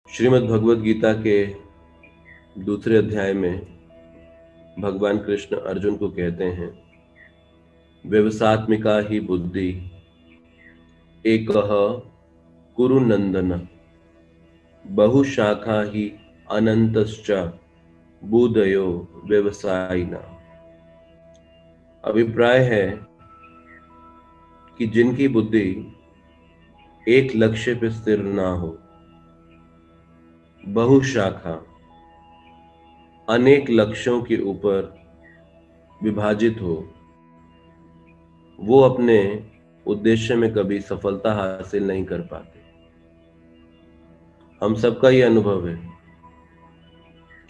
श्रीमद् भगवद गीता के दूसरे अध्याय में भगवान कृष्ण अर्जुन को कहते हैं, व्यवसात्मिका ही बुद्धि एकः कुरु नंदन, बहुशाखा ही अनंतश्च बुद्धयो व्यवसायिना। अभिप्राय है कि जिनकी बुद्धि एक लक्ष्य पर स्थिर ना हो, बहुशाखा अनेक लक्ष्यों के ऊपर विभाजित हो, वो अपने उद्देश्य में कभी सफलता हासिल नहीं कर पाते। हम सबका ये अनुभव है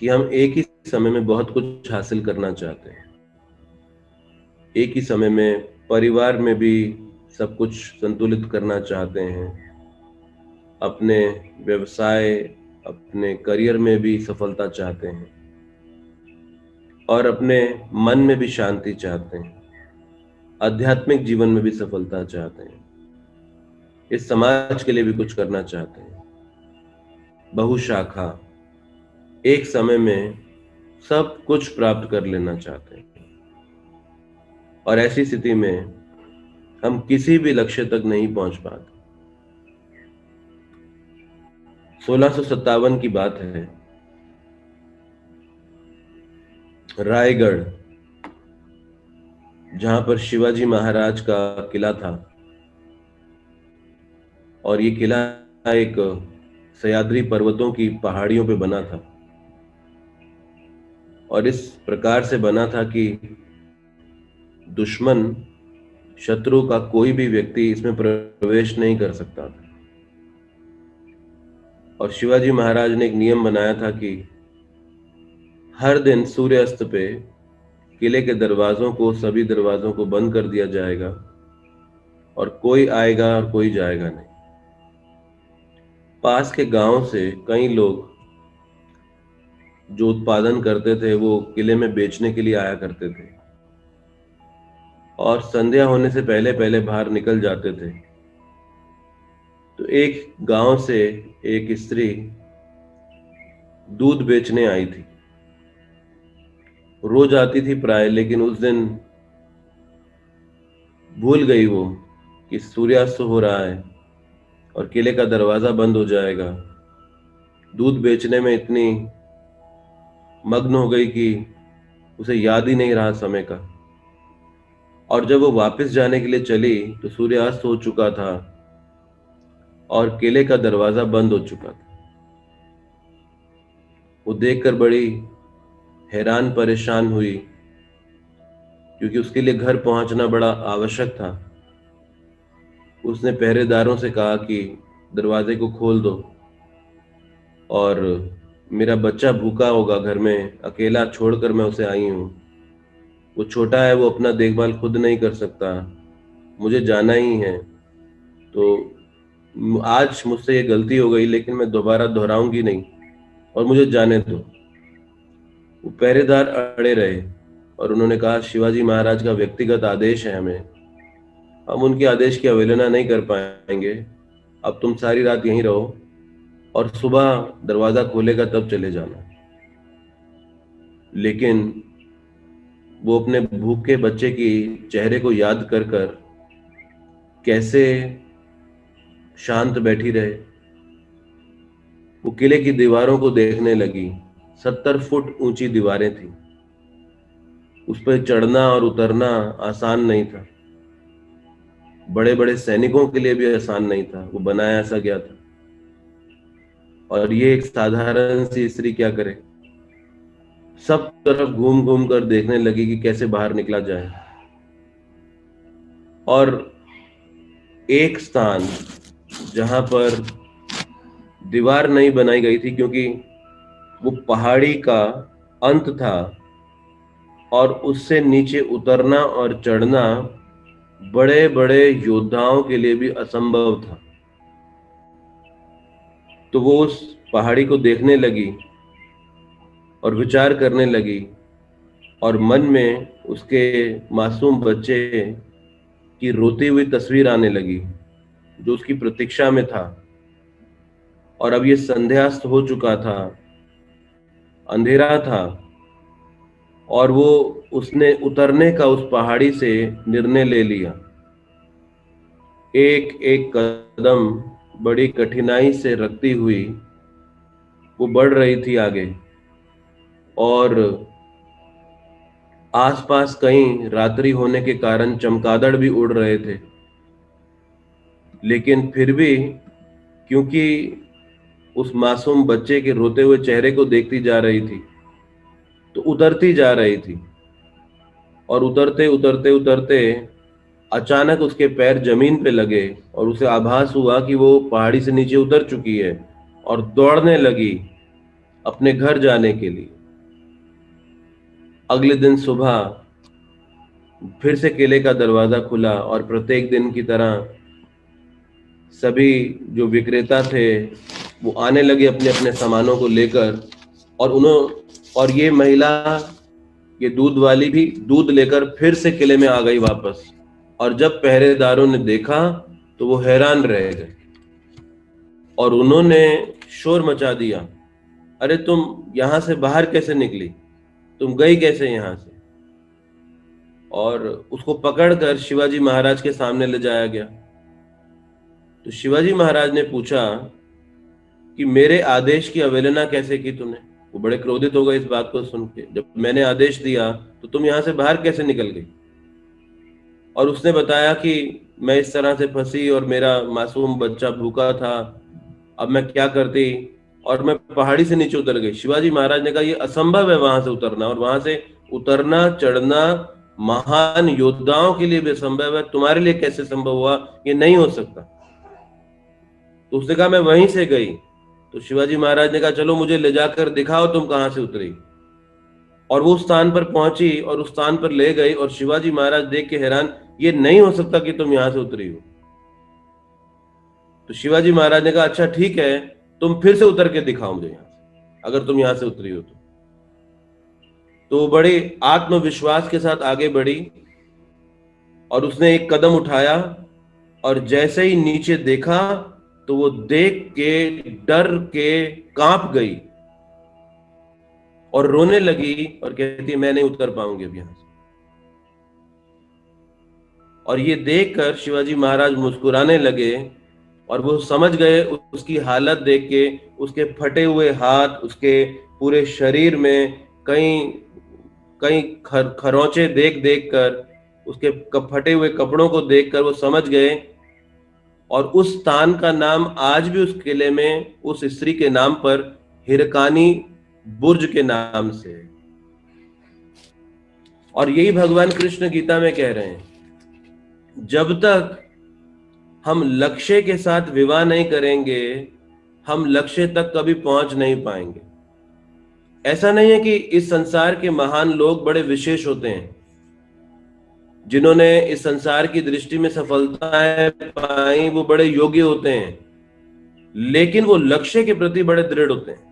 कि हम एक ही समय में बहुत कुछ हासिल करना चाहते हैं। एक ही समय में परिवार में भी सब कुछ संतुलित करना चाहते हैं, अपने व्यवसाय, अपने करियर में भी सफलता चाहते हैं और अपने मन में भी शांति चाहते हैं, आध्यात्मिक जीवन में भी सफलता चाहते हैं, इस समाज के लिए भी कुछ करना चाहते हैं। बहुशाखा एक समय में सब कुछ प्राप्त कर लेना चाहते हैं और ऐसी स्थिति में हम किसी भी लक्ष्य तक नहीं पहुंच पाते। 1657 की बात है, रायगढ़, जहां पर शिवाजी महाराज का किला था, और ये किला एक सह्याद्री पर्वतों की पहाड़ियों पे बना था और इस प्रकार से बना था कि दुश्मन, शत्रु का कोई भी व्यक्ति इसमें प्रवेश नहीं कर सकता था। और शिवाजी महाराज ने एक नियम बनाया था कि हर दिन सूर्यास्त पे किले के दरवाजों को, सभी दरवाजों को बंद कर दिया जाएगा और कोई आएगा और कोई जाएगा नहीं। पास के गांव से कई लोग जो उत्पादन करते थे वो किले में बेचने के लिए आया करते थे और संध्या होने से पहले पहले बाहर निकल जाते थे। तो एक गांव से एक स्त्री दूध बेचने आई थी। रोज आती थी प्राय, लेकिन उस दिन भूल गई वो कि सूर्यास्त हो रहा है और किले का दरवाजा बंद हो जाएगा। दूध बेचने में इतनी मग्न हो गई कि उसे याद ही नहीं रहा समय का। और जब वो वापस जाने के लिए चली तो सूर्यास्त हो चुका था और किले का दरवाजा बंद हो चुका था। वो देखकर बड़ी हैरान परेशान हुई, क्योंकि उसके लिए घर पहुंचना बड़ा आवश्यक था। उसने पहरेदारों से कहा कि दरवाजे को खोल दो और मेरा बच्चा भूखा होगा, घर में अकेला छोड़कर मैं उसे आई हूँ। वो छोटा है, वो अपना देखभाल खुद नहीं कर सकता, मुझे जाना ही है। तो आज मुझसे ये गलती हो गई, लेकिन मैं दोबारा दोहराऊंगी नहीं और मुझे जाने दो। वो पहरेदार अड़े रहे और उन्होंने कहा, शिवाजी महाराज का व्यक्तिगत आदेश है, हम उनके आदेश की अवहेलना नहीं कर पाएंगे। अब तुम सारी रात यहीं रहो और सुबह दरवाजा खोलेगा तब चले जाना। लेकिन वो अपने भूखे बच्चे की चेहरे को याद कर कर कैसे शांत बैठी रहे। वो किले की दीवारों को देखने लगी। 70 फुट ऊंची दीवारें थी, उस पर चढ़ना और उतरना आसान नहीं था। बड़े बड़े सैनिकों के लिए भी आसान नहीं था, वो बनाया ऐसा गया था। और ये एक साधारण सी स्त्री क्या करे, सब तरफ घूम घूम कर देखने लगी कि कैसे बाहर निकला जाए। और एक स्थान जहां पर दीवार नहीं बनाई गई थी, क्योंकि वो पहाड़ी का अंत था और उससे नीचे उतरना और चढ़ना बड़े बड़े योद्धाओं के लिए भी असंभव था। तो वो उस पहाड़ी को देखने लगी और विचार करने लगी और मन में उसके मासूम बच्चे की रोती हुई तस्वीर आने लगी जो उसकी प्रतीक्षा में था। और अब ये संध्यास्त हो चुका था, अंधेरा था, और वो उसने उतरने का उस पहाड़ी से निर्णय ले लिया। एक एक कदम बड़ी कठिनाई से रखती हुई वो बढ़ रही थी आगे, और आसपास कहीं रात्रि होने के कारण चमगादड़ भी उड़ रहे थे। लेकिन फिर भी, क्योंकि उस मासूम बच्चे के रोते हुए चेहरे को देखती जा रही थी, तो उतरती जा रही थी। और उतरते उतरते उतरते अचानक उसके पैर जमीन पे लगे और उसे आभास हुआ कि वो पहाड़ी से नीचे उतर चुकी है, और दौड़ने लगी अपने घर जाने के लिए। अगले दिन सुबह फिर से किले का दरवाजा खुला, और प्रत्येक दिन की तरह सभी जो विक्रेता थे वो आने लगे अपने अपने सामानों को लेकर। और ये महिला, ये दूध वाली भी दूध लेकर फिर से किले में आ गई वापस। और जब पहरेदारों ने देखा तो वो हैरान रह गए, और उन्होंने शोर मचा दिया, अरे तुम यहां से बाहर कैसे निकली, तुम गई कैसे यहां से? और उसको पकड़कर शिवाजी महाराज के सामने ले जाया गया। तो शिवाजी महाराज ने पूछा कि मेरे आदेश की अवहेलना कैसे की तूने? वो बड़े क्रोधित हो गए इस बात को सुन के। जब मैंने आदेश दिया तो तुम यहां से बाहर कैसे निकल गई? और उसने बताया कि मैं इस तरह से फंसी और मेरा मासूम बच्चा भूखा था, अब मैं क्या करती, और मैं पहाड़ी से नीचे उतर गई। शिवाजी महाराज ने कहा ये असंभव है वहां से उतरना, और वहां से उतरना चढ़ना महान योद्धाओं के लिए भी संभव है, तुम्हारे लिए कैसे संभव हुआ? ये नहीं हो सकता। तो उसने कहा मैं वहीं से गई। तो शिवाजी महाराज ने कहा चलो मुझे ले जाकर दिखाओ तुम कहां से उतरी। और वो उस स्थान पर पहुंची और उस स्थान पर ले गई, और शिवाजी महाराज देख के हैरान, ये नहीं हो सकता कि तुम यहां से उतरी हो। तो शिवाजी महाराज ने कहा अच्छा ठीक है, तुम फिर से उतर के दिखाओ मुझे यहां से, अगर तुम यहां से उतरी हो तो। वो बड़े आत्मविश्वास के साथ आगे बढ़ी, और उसने एक कदम उठाया, और जैसे ही नीचे देखा तो वो देख के डर के कांप गई और रोने लगी, और कहती है मैं नहीं उतर पाऊंगी अब यहां से। और ये देखकर शिवाजी महाराज मुस्कुराने लगे, और वो समझ गए उसकी हालत देख के, उसके फटे हुए हाथ, उसके पूरे शरीर में कई कई खरोंचे देख देख कर, उसके फटे हुए कपड़ों को देखकर वो समझ गए। और उस स्थान का नाम आज भी उस किले में उस स्त्री के नाम पर हिरकानी बुर्ज के नाम से है। और यही भगवान कृष्ण गीता में कह रहे हैं, जब तक हम लक्ष्य के साथ विवाह नहीं करेंगे, हम लक्ष्य तक कभी पहुंच नहीं पाएंगे। ऐसा नहीं है कि इस संसार के महान लोग बड़े विशेष होते हैं, जिन्होंने इस संसार की दृष्टि में सफलताएं पाई वो बड़े योग्य होते हैं, लेकिन वो लक्ष्य के प्रति बड़े दृढ़ होते हैं।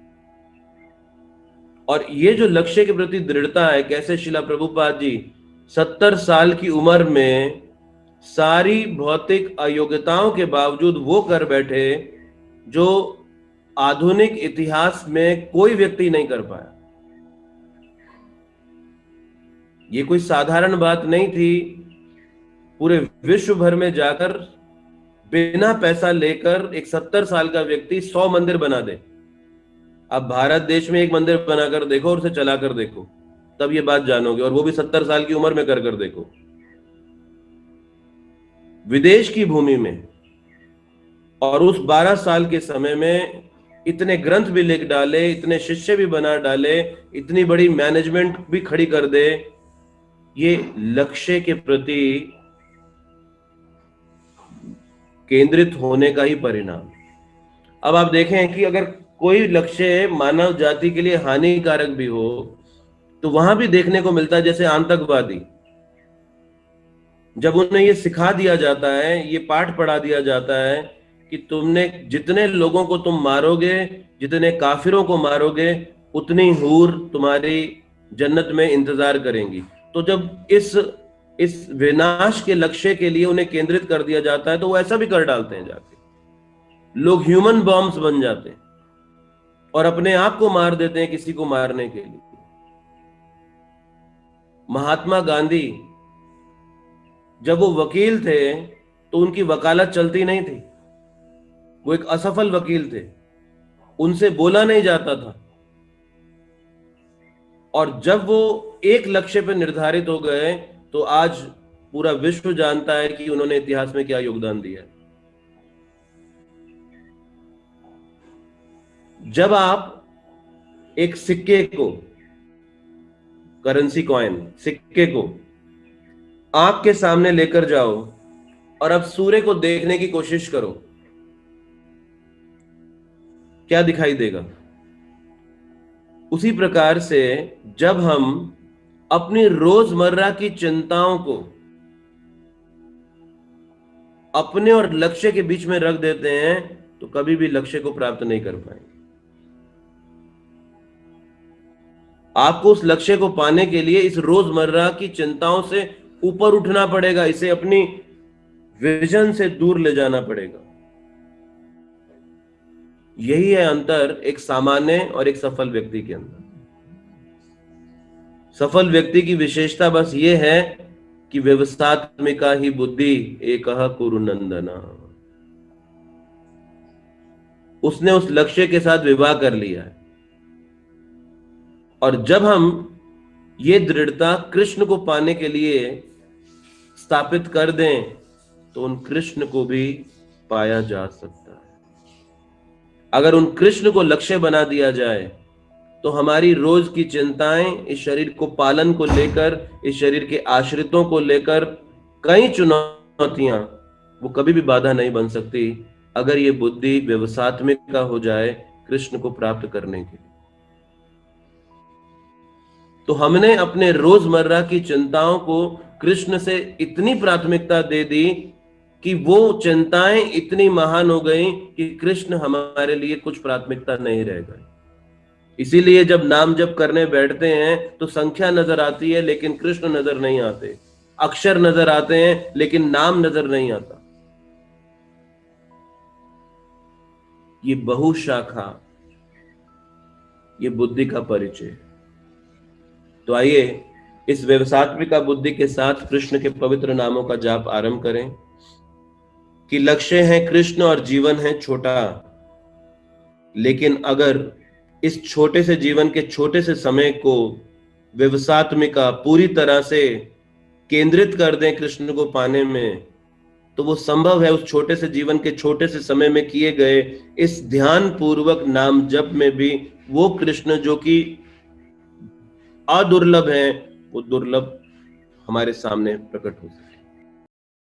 और ये जो लक्ष्य के प्रति दृढ़ता है, कैसे शिला प्रभुपाद जी 70 साल की उम्र में सारी भौतिक अयोग्यताओं के बावजूद वो कर बैठे जो आधुनिक इतिहास में कोई व्यक्ति नहीं कर पाया। ये कोई साधारण बात नहीं थी पूरे विश्व भर में जाकर बिना पैसा लेकर एक 70 साल का व्यक्ति 100 मंदिर बना दे। अब भारत देश में एक मंदिर बनाकर देखो और उसे चलाकर देखो, तब ये बात जानोगे, और वो भी 70 साल की उम्र में कर देखो। विदेश की भूमि में, और उस 12 साल के समय में इतने ग्रंथ भी लिख डाले, इतने शिष्य भी बना डाले, इतनी बड़ी मैनेजमेंट भी खड़ी कर दे। ये लक्ष्य के प्रति केंद्रित होने का ही परिणाम। अब आप देखें कि अगर कोई लक्ष्य मानव जाति के लिए हानिकारक भी हो, तो वहां भी देखने को मिलता है जैसे आतंकवादी, जब उन्हें ये सिखा दिया जाता है, ये पाठ पढ़ा दिया जाता है कि तुमने जितने लोगों को तुम मारोगे, जितने काफिरों को मारोगे, उतनी हूर तुम्हारी जन्नत में इंतजार करेंगी। तो जब इस विनाश के लक्ष्य के लिए उन्हें केंद्रित कर दिया जाता है, तो वो ऐसा भी कर डालते हैं जाके। लोग ह्यूमन बॉम्ब्स बन जाते हैं और अपने आप को मार देते हैं किसी को मारने के लिए। महात्मा गांधी जब वो वकील थे तो उनकी वकालत चलती नहीं थी, वो एक असफल वकील थे, उनसे बोला नहीं जाता था। और जब वो एक लक्ष्य पर निर्धारित हो गए तो आज पूरा विश्व जानता है कि उन्होंने इतिहास में क्या योगदान दिया है। जब आप एक सिक्के को, करेंसी कॉइन, सिक्के को आंख के सामने लेकर जाओ और अब सूर्य को देखने की कोशिश करो, क्या दिखाई देगा? उसी प्रकार से जब हम अपनी रोजमर्रा की चिंताओं को अपने और लक्ष्य के बीच में रख देते हैं तो कभी भी लक्ष्य को प्राप्त नहीं कर पाएंगे। आपको उस लक्ष्य को पाने के लिए इस रोजमर्रा की चिंताओं से ऊपर उठना पड़ेगा, इसे अपनी विजन से दूर ले जाना पड़ेगा। यही है अंतर एक सामान्य और एक सफल व्यक्ति के अंदर। सफल व्यक्ति की विशेषता बस ये है कि व्यवसात्मिका ही बुद्धि एकः कुरु नंदना। उसने उस लक्ष्य के साथ विवाह कर लिया है। और जब हम ये दृढ़ता कृष्ण को पाने के लिए स्थापित कर दें तो उन कृष्ण को भी पाया जा सकता है। अगर उन कृष्ण को लक्ष्य बना दिया जाए तो हमारी रोज की चिंताएं इस शरीर को पालन को लेकर, इस शरीर के आश्रितों को लेकर कई चुनौतियां, वो कभी भी बाधा नहीं बन सकती अगर ये बुद्धि व्यवसात्मिक का हो जाए कृष्ण को प्राप्त करने के लिए। तो हमने अपने रोजमर्रा की चिंताओं को कृष्ण से इतनी प्राथमिकता दे दी कि वो चिंताएं इतनी महान हो गई कि कृष्ण हमारे लिए कुछ प्राथमिकता नहीं रह गई। इसीलिए जब नाम जप करने बैठते हैं तो संख्या नजर आती है लेकिन कृष्ण नजर नहीं आते, अक्षर नजर आते हैं लेकिन नाम नजर नहीं आता। ये बहुशाखा, ये बुद्धि का परिचय। तो आइए इस व्यवसात्मिका बुद्धि के साथ कृष्ण के पवित्र नामों का जाप आरंभ करें कि लक्ष्य है कृष्ण और जीवन है छोटा, लेकिन अगर इस छोटे से जीवन के छोटे से समय को व्यवसात्मिका पूरी तरह से केंद्रित कर दें कृष्ण को पाने में, तो वो संभव है उस छोटे से जीवन के छोटे से समय में किए गए इस ध्यान पूर्वक नाम जप में भी वो कृष्ण जो कि अदुर्लभ है, वो दुर्लभ हमारे सामने प्रकट हो सके।